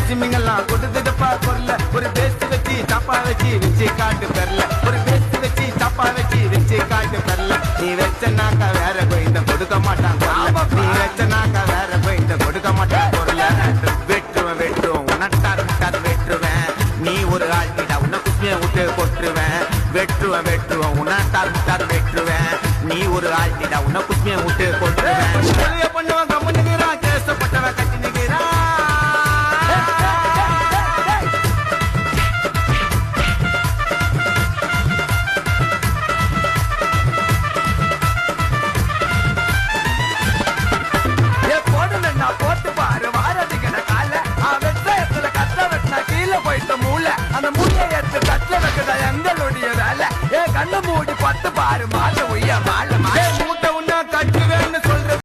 சிமிங்கெல்லாம் கொடுத்துட்டுப்பா கொல்ல ஒரு பேஸ்ட் வச்சு சாப்பா வச்சு காட்டு பெறல ஒரு பேஸ்ட் வச்சு சாப்பா வச்சு காட்டு பெறல நீ வச்சனாக்கா வேற கோயிந்த கொடுக்க மாட்டான் நீ வச்சனாக்கா வேற கோயிந்த கொடுக்க மாட்டான் பொருள வெட்டுவேன் உனட்டார் வெட்டுவேன் நீ ஒரு ஆள்கிட்ட உன்னை குப்பிய விட்டு கொட்டுருவேன் வெட்டுவேன் உனட்டார் வெட்டுவேன் நீ ஒரு ஆள்கிட்ட உன்னை குப்பிய விட்டு கொட்டுருவேன் பண்ணுவாங்க